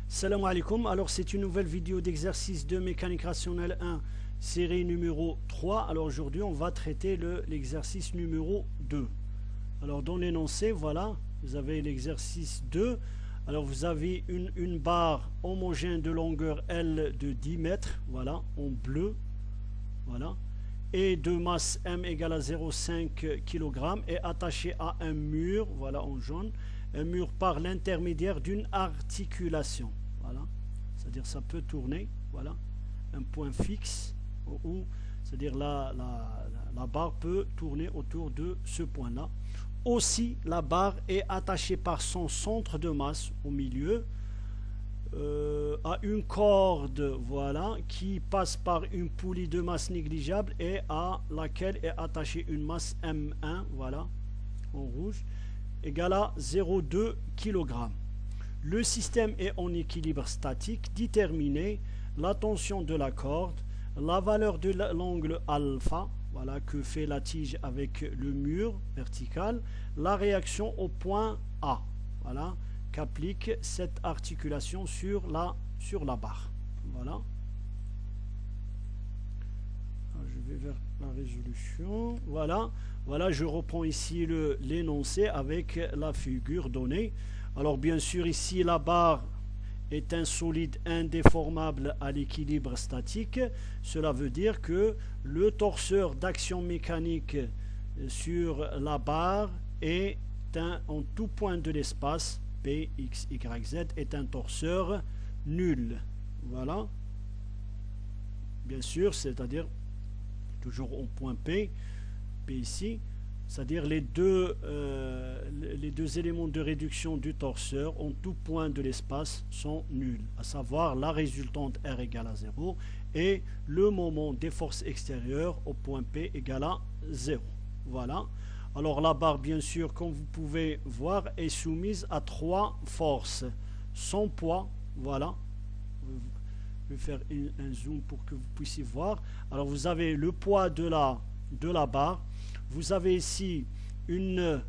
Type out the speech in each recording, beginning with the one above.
Salam alaikum, alors c'est une nouvelle vidéo d'exercice de mécanique rationnelle 1, série numéro 3. Alors aujourd'hui on va traiter l'exercice numéro 2. Alors dans l'énoncé, voilà, vous avez l'exercice 2. Alors vous avez une barre homogène de longueur L de 10 mètres, voilà, en bleu, voilà, et de masse M égale à 0,5 kg est attachée à un mur, voilà, en jaune, un mur par l'intermédiaire d'une articulation, voilà, c'est-à-dire ça peut tourner, voilà, un point fixe, où c'est-à-dire la barre peut tourner autour de ce point-là. Aussi, la barre est attachée par son centre de masse au milieu à une corde, voilà, qui passe par une poulie de masse négligeable et à laquelle est attachée une masse M1, voilà, en rouge, égale à 0,2 kg. Le système est en équilibre statique. Déterminer la tension de la corde, la valeur de l'angle alpha, voilà, que fait la tige avec le mur vertical, la réaction au point A, voilà, qu'applique cette articulation sur la barre. Voilà. Alors, je vais vers la résolution. Voilà. Voilà, je reprends ici l'énoncé avec la figure donnée. Alors bien sûr ici la barre est un solide indéformable à l'équilibre statique. Cela veut dire que le torseur d'action mécanique sur la barre est en tout point de l'espace P, X, Y, Z est un torseur nul. Voilà. Bien sûr, c'est-à-dire toujours au point P ici, c'est-à-dire les deux éléments de réduction du torseur en tout point de l'espace sont nuls, à savoir la résultante R égale à 0 et le moment des forces extérieures au point P égale à 0. Voilà. Alors la barre, bien sûr, comme vous pouvez voir, est soumise à trois forces. Son poids, voilà. Je vais faire un zoom pour que vous puissiez voir. Alors vous avez le poids de la barre. Vous avez ici une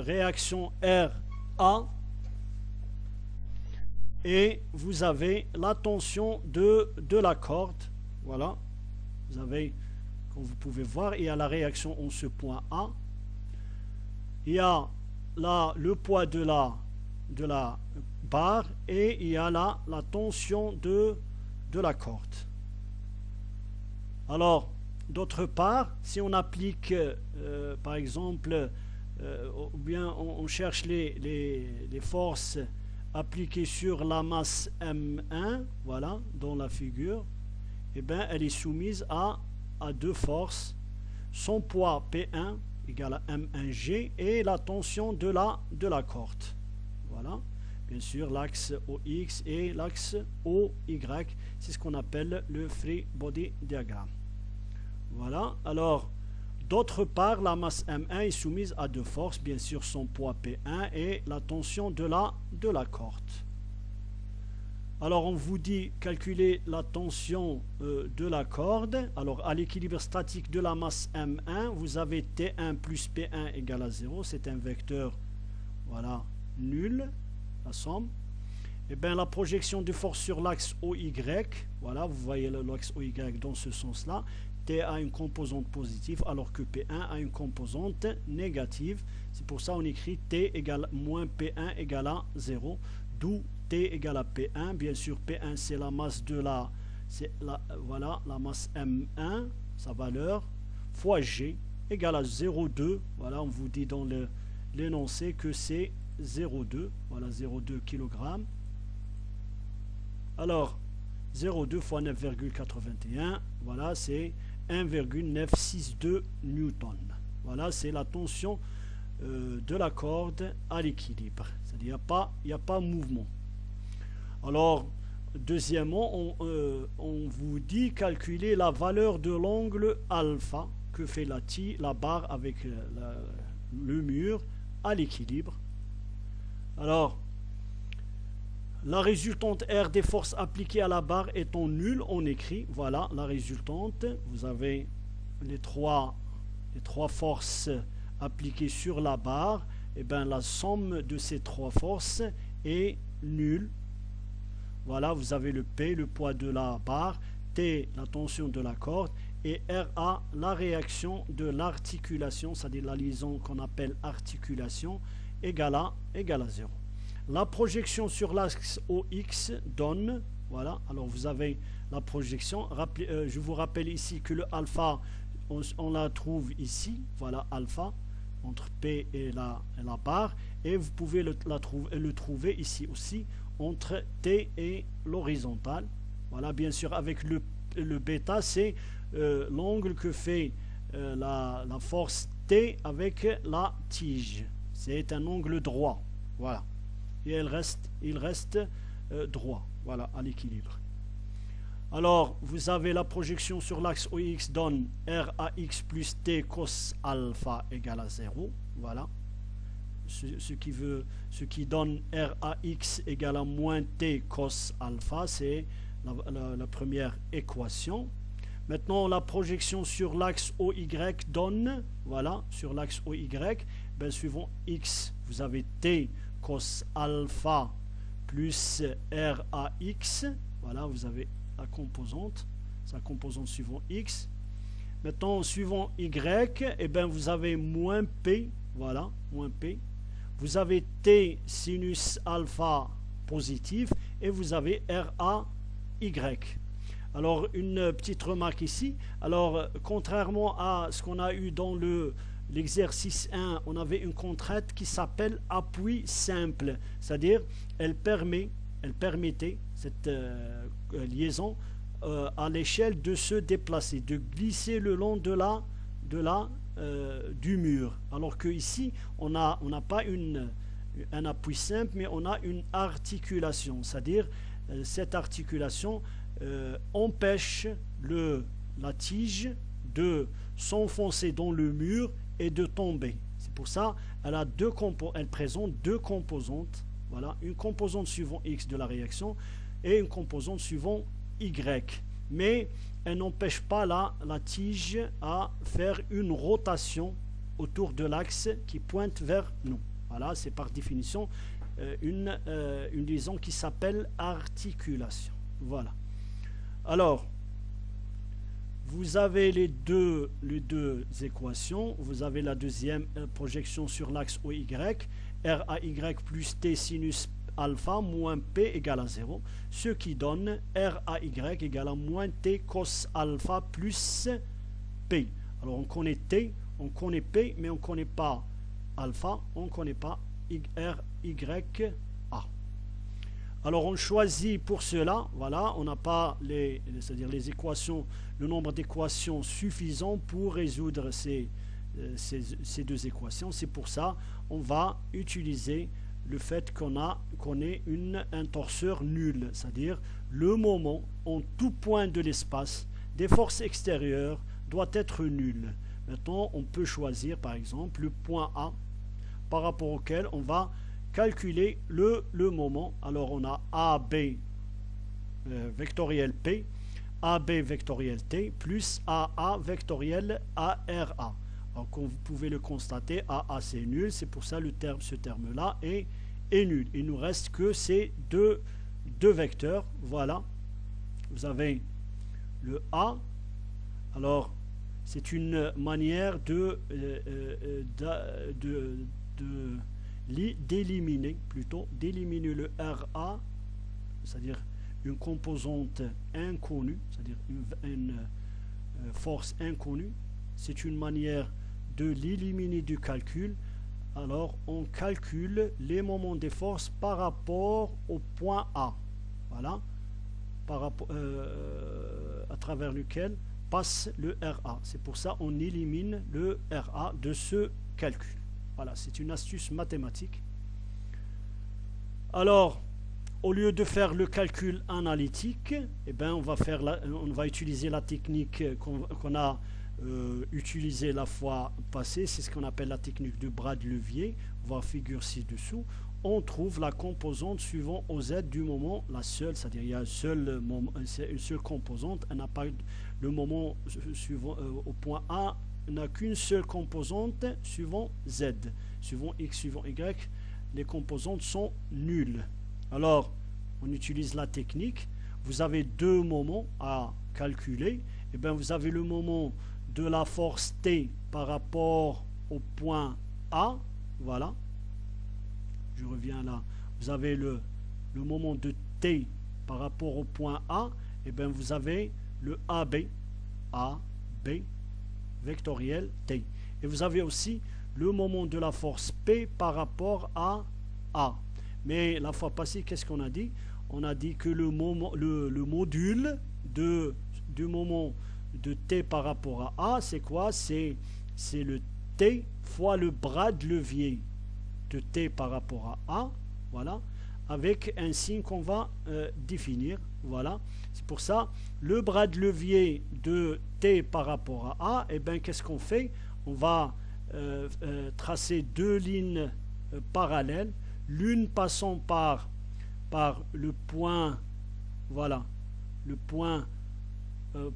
réaction RA et vous avez la tension de la corde. Voilà. Vous avez, comme vous pouvez voir, il y a la réaction en ce point A. Il y a le poids de la barre et il y a la tension de la corde. Alors, d'autre part, si on applique, par exemple, ou bien on cherche les forces appliquées sur la masse M1, voilà, dans la figure, eh bien, elle est soumise à deux forces, son poids P1 égale à M1G et la tension de la corde. Voilà, bien sûr, l'axe OX et l'axe OY, c'est ce qu'on appelle le free body diagramme. Voilà, alors d'autre part la masse M1 est soumise à deux forces, bien sûr son poids P1 et la tension de la corde. Alors on vous dit calculer la tension de la corde. Alors à l'équilibre statique de la masse M1, vous avez T1 plus P1 égale à 0, c'est un vecteur, voilà, nul, la somme. Et bien la projection de force sur l'axe OY, voilà, vous voyez l'axe OY dans ce sens-là. T a une composante positive alors que P1 a une composante négative. C'est pour ça qu'on écrit T égale moins P1 égale à 0. D'où T égale à P1. Bien sûr, P1 c'est la masse voilà, la masse M1, sa valeur, fois G égale à 0,2. Voilà, on vous dit dans l'énoncé que c'est 0,2. Voilà, 0,2 kg. Alors, 0,2 fois 9,81, voilà, c'est 1,962 newton. Voilà, c'est la tension de la corde à l'équilibre. C'est-à-dire il n'y a pas mouvement. Alors, deuxièmement, on vous dit calculer la valeur de l'angle alpha que fait la barre avec le mur à l'équilibre. Alors, la résultante R des forces appliquées à la barre étant nulle, on écrit, voilà la résultante. Vous avez les trois forces appliquées sur la barre. Et bien la somme de ces trois forces est nul. Voilà, vous avez le P, le poids de la barre, T, la tension de la corde, et RA, la réaction de l'articulation, c'est-à-dire la liaison qu'on appelle articulation, égale à 0. La projection sur l'axe OX donne, voilà, alors vous avez la projection, je vous rappelle ici que le alpha, on la trouve ici, voilà alpha, entre P et la barre, et vous pouvez le trouver ici aussi, entre T et l'horizontale. Voilà, bien sûr, avec le bêta, c'est l'angle que fait la force T avec la tige. C'est un angle droit. Voilà. Et il reste droit. Voilà, à l'équilibre. Alors, vous avez la projection sur l'axe OX donne RAX plus T cos alpha égale à 0. Voilà. Ce qui donne RAX égale à moins T cos alpha, c'est la première équation. Maintenant, la projection sur l'axe OY donne, voilà, sur l'axe OY, ben, suivant X, vous avez T cos alpha plus RAX, voilà, vous avez la composante, sa composante suivant X. Maintenant, suivant Y, eh ben, vous avez moins P, voilà, moins P. Vous avez T sinus alpha positif et vous avez RAY. Alors, une petite remarque ici. Alors, contrairement à ce qu'on a eu dans l'exercice 1, on avait une contrainte qui s'appelle appui simple. C'est-à-dire, elle permettait, cette liaison, à l'échelle de se déplacer, de glisser le long du mur. Alors que ici, on n'a pas un appui simple, mais on a une articulation. C'est-à-dire, cette articulation empêche la tige de s'enfoncer dans le mur et de tomber. C'est pour ça elle présente deux composantes. Voilà, une composante suivant X de la réaction et une composante suivant Y. Mais elle n'empêche pas la tige à faire une rotation autour de l'axe qui pointe vers nous. Voilà, c'est par définition une liaison qui s'appelle articulation. Voilà. Alors, vous avez les deux équations. Vous avez la deuxième projection sur l'axe OY, RAY plus T sinus alpha moins P égale à 0, ce qui donne RAY égale à moins T cos alpha plus P. Alors, on connaît T, on connaît P, mais on ne connaît pas alpha, on ne connaît pas RYA. Alors on choisit pour cela, voilà, on n'a pas c'est-à-dire les équations, le nombre d'équations suffisant pour résoudre ces deux équations. C'est pour ça on va utiliser le fait qu'on ait un torseur nul, c'est-à-dire le moment en tout point de l'espace des forces extérieures doit être nul. Maintenant on peut choisir par exemple le point A par rapport auquel on va calculer le moment. Alors on a AB vectoriel P, AB vectoriel T, plus AA vectoriel ARA. Alors comme vous pouvez le constater, AA c'est nul, c'est pour ça ce terme-là est nul. Il nous reste que ces deux vecteurs. Voilà, vous avez le A. Alors c'est une manière d'éliminer le RA, c'est-à-dire une composante inconnue, c'est-à-dire une force inconnue. C'est une manière de l'éliminer du calcul. Alors on calcule les moments des forces par rapport au point A, voilà, à travers lequel passe le RA. C'est pour ça on élimine le RA de ce calcul. Voilà, c'est une astuce mathématique. Alors, au lieu de faire le calcul analytique, eh ben, on va utiliser la technique qu'on a utilisée la fois passée. C'est ce qu'on appelle la technique de bras de levier. Voir figure ci-dessous. On trouve la composante suivant OZ du moment, la seule, c'est-à-dire il y a une seule composante. Elle n'a pas le moment suivant au point A. N'a qu'une seule composante suivant Z, suivant X, suivant Y, les composantes sont nulles. Alors, on utilise la technique. Vous avez deux moments à calculer. Et bien, vous avez le moment de la force T par rapport au point A. Voilà. Je reviens là. Vous avez le moment de T par rapport au point A. Et bien, vous avez le AB, vectoriel T. Et vous avez aussi le moment de la force P par rapport à A. Mais la fois passée, qu'est-ce qu'on a dit? On a dit que le module du moment de T par rapport à A, c'est quoi? C'est le T fois le bras de levier de T par rapport à A, voilà, avec un signe qu'on va définir, voilà. C'est pour ça, le bras de levier de T par rapport à A, et bien qu'est-ce qu'on fait? On va tracer deux lignes parallèles, l'une passant par le point, voilà, le point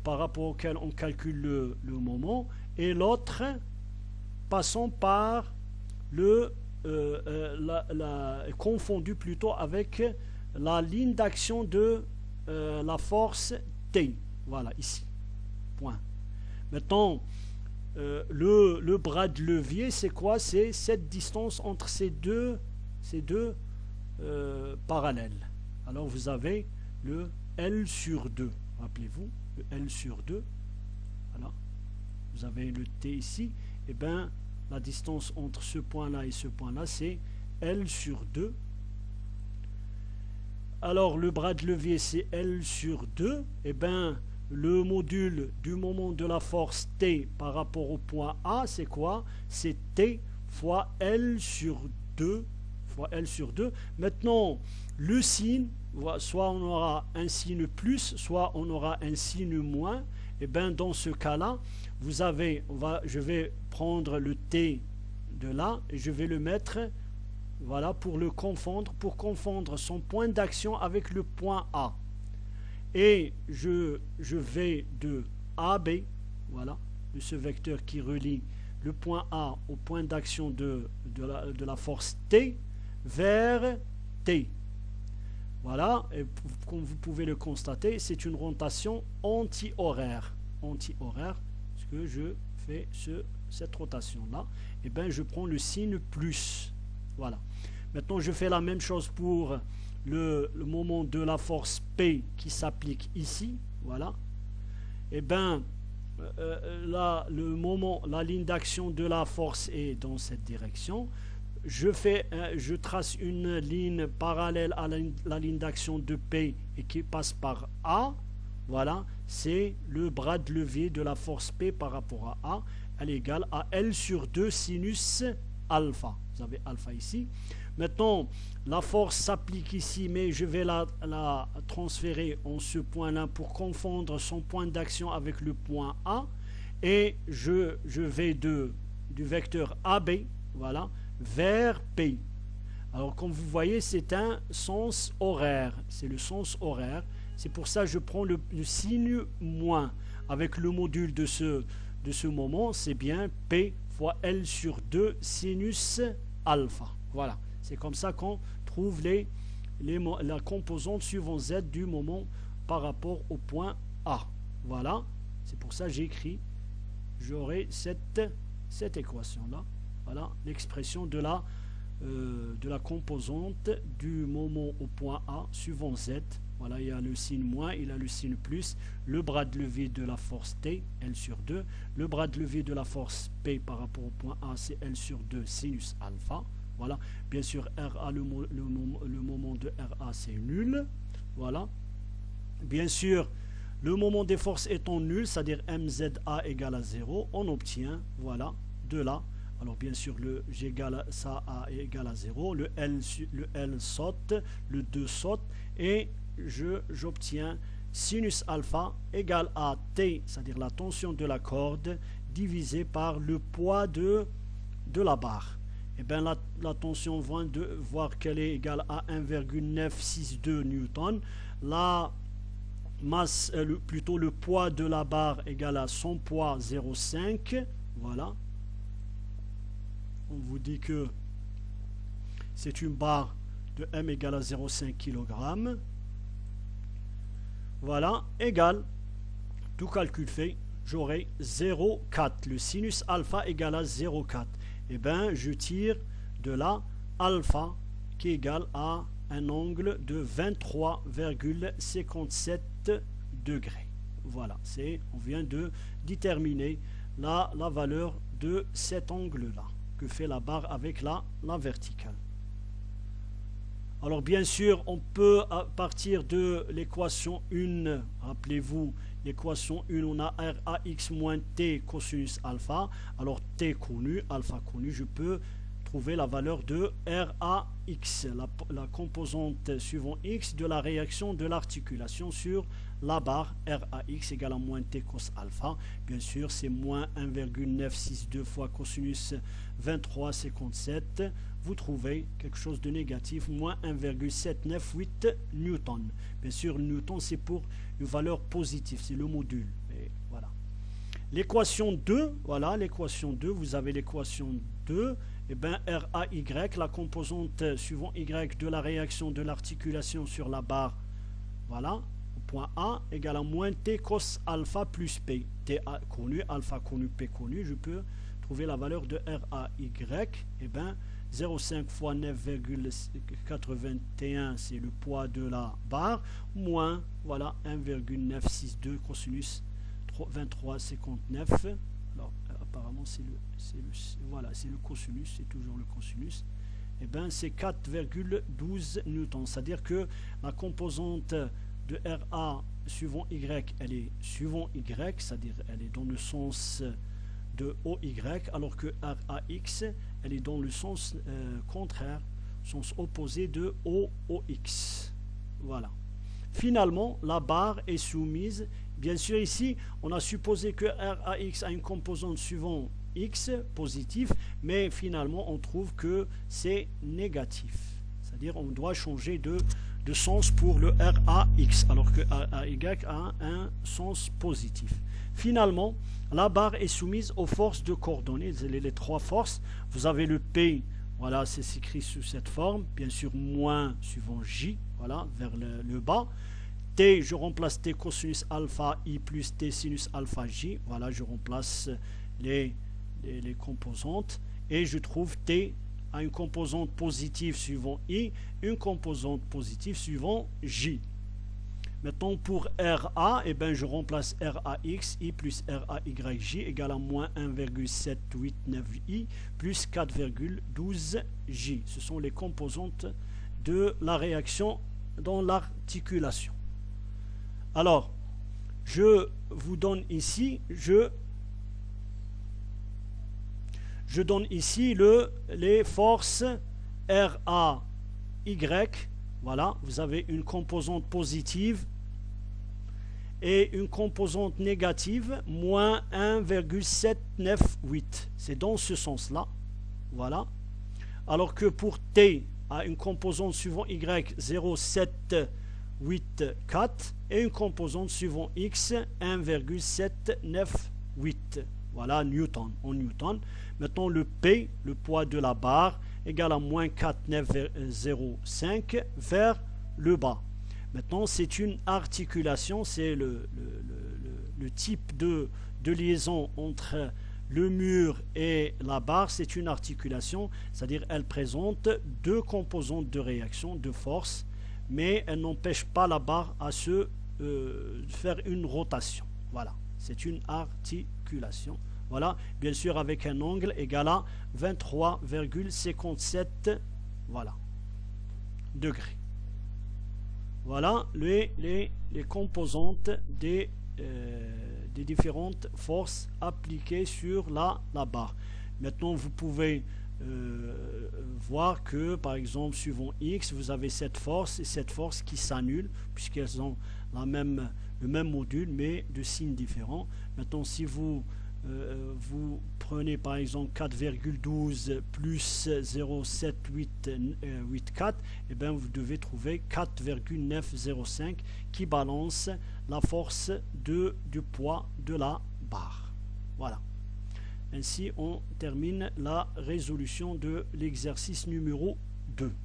par rapport auquel on calcule le moment, et l'autre passant par confondu plutôt avec la ligne d'action de la force T, voilà, ici, point. Maintenant, le bras de levier, c'est quoi? C'est cette distance entre ces deux parallèles. Alors vous avez le L sur 2, rappelez-vous, le L sur 2, voilà, vous avez le T ici, et bien la distance entre ce point-là et ce point-là, c'est L sur 2. Alors le bras de levier, c'est L sur 2, et bien le module du moment de la force T par rapport au point A, c'est quoi? C'est T fois L sur 2 fois L sur 2. Maintenant, le signe, soit on aura un signe plus, soit on aura un signe moins. Et bien dans ce cas-là, vous avez, je vais prendre le T de là et je vais le mettre, voilà, pour confondre son point d'action avec le point A. Et je vais de AB, voilà, de ce vecteur qui relie le point A au point d'action de la force T, vers T. Voilà, et comme vous pouvez le constater, c'est une rotation anti-horaire. Anti-horaire, parce que je fais cette rotation-là, et bien je prends le signe plus. Voilà. Maintenant, je fais la même chose pour le moment de la force P qui s'applique ici. Voilà. Et bien, là, la ligne d'action de la force est dans cette direction. Je trace une ligne parallèle à la ligne d'action de P et qui passe par A. Voilà, c'est le bras de levier de la force P par rapport à A. Elle est égale à L sur 2 sinus alpha. Vous avez alpha ici. Maintenant, la force s'applique ici, mais je vais la transférer en ce point-là pour confondre son point d'action avec le point A. Et je vais du vecteur AB, voilà, vers P. Alors comme vous voyez, c'est un sens horaire, c'est le sens horaire, c'est pour ça que je prends le signe moins avec le module de ce moment, c'est bien P fois L sur 2 sinus alpha. Voilà, c'est comme ça qu'on trouve la composante suivant Z du moment par rapport au point A. Voilà, c'est pour ça que j'ai écrit, j'aurai cette équation-là. Voilà l'expression de la composante du moment au point A suivant Z. Voilà, il y a le signe moins, il y a le signe plus, le bras de levier de la force T, L sur 2, le bras de levier de la force P par rapport au point A, c'est L sur 2 sinus alpha. Voilà, bien sûr, RA, le moment de RA, c'est nul. Voilà, bien sûr, le moment des forces étant nul, c'est-à-dire MZA égale à 0, on obtient, voilà, de là. Alors bien sûr, ça A égale à 0, le L saute, le 2 saute, et j'obtiens sinus alpha égale à T, c'est-à-dire la tension de la corde, divisé par le poids de la barre. Et bien la tension, on va voir qu'elle est égale à 1,962 newton. La masse, plutôt le poids de la barre égale à son poids 0,5. Voilà. On vous dit que c'est une barre de m égale à 0,5 kg. Voilà, égale, tout calcul fait, j'aurai 0,4. Le sinus alpha égale à 0,4. Et bien, je tire de là alpha qui est égal à un angle de 23,57 degrés. Voilà, on vient de déterminer la valeur de cet angle-là, que fait la barre avec la verticale. Alors bien sûr, on peut à partir de l'équation 1, rappelez-vous, l'équation 1, on a RAX moins T cosinus alpha. Alors T connu, alpha connu, je peux trouver la valeur de RAX, la composante suivant X de la réaction de l'articulation sur la barre RAX égale à moins T cos alpha. Bien sûr, c'est moins 1,962 fois cosinus 23,57. Vous trouvez quelque chose de négatif, moins 1,798 newton. Bien sûr, newton, c'est pour une valeur positive, c'est le module. Et voilà. L'équation 2, voilà, l'équation 2, vous avez l'équation 2, et bien RAY, la composante suivant Y de la réaction de l'articulation sur la barre, voilà, au point A, égale à moins T cos alpha plus P. T connu, alpha connu, P connu, je peux trouver la valeur de RAY, et bien 0,5 fois 9,81, c'est le poids de la barre, moins, voilà, 1,962 cosinus 23,59. Alors, apparemment, c'est le cosinus, c'est toujours le cosinus. Et bien, c'est 4,12 newtons. C'est-à-dire que la composante de RA suivant Y, elle est suivant Y, c'est-à-dire elle est dans le sens de OY, alors que RAX, elle est dans le sens contraire, sens opposé de OX. Voilà. Finalement, la barre est soumise. Bien sûr, ici, on a supposé que RAX a une composante suivant X, positif, mais finalement, on trouve que c'est négatif. C'est-à-dire, on doit changer de sens pour le RAX, alors que RAY a un sens positif. Finalement, la barre est soumise aux forces de coordonnées, les trois forces. Vous avez le P, voilà, c'est écrit sous cette forme, bien sûr, moins suivant J, voilà, vers le bas. T, je remplace T cosinus alpha I plus T sinus alpha J. Voilà, je remplace les composantes et je trouve T a une composante positive suivant I, une composante positive suivant J. Maintenant, pour RA, eh ben, je remplace RAX, I plus RAYJ égale à moins 1,789I plus 4,12J. Ce sont les composantes de la réaction dans l'articulation. Alors, je vous donne ici, je donne ici les forces RAY. Voilà, vous avez une composante positive et une composante négative, moins 1,798. C'est dans ce sens-là. Voilà. Alors que pour T, a une composante suivant Y, 0,784 et une composante suivant X, 1,798. Voilà, Newton, en Newton. Maintenant, le P, le poids de la barre, égale à moins 4905 vers le bas. Maintenant, c'est une articulation, c'est le type de liaison entre le mur et la barre, c'est une articulation, c'est-à-dire elle présente deux composantes de réaction, de force, mais elle n'empêche pas la barre à faire une rotation. Voilà, c'est une articulation. Voilà, bien sûr avec un angle égal à 23,57 voilà, degrés. Voilà les composantes des différentes forces appliquées sur la barre. Maintenant, vous pouvez voir que, par exemple, suivant X, vous avez cette force et cette force qui s'annulent, puisqu'elles ont le même module, mais de signes différents. Maintenant, si vous prenez par exemple 4,12 plus 0,7884, et bien vous devez trouver 4,905 qui balance la force du poids de la barre. Voilà. Ainsi, on termine la résolution de l'exercice numéro 2.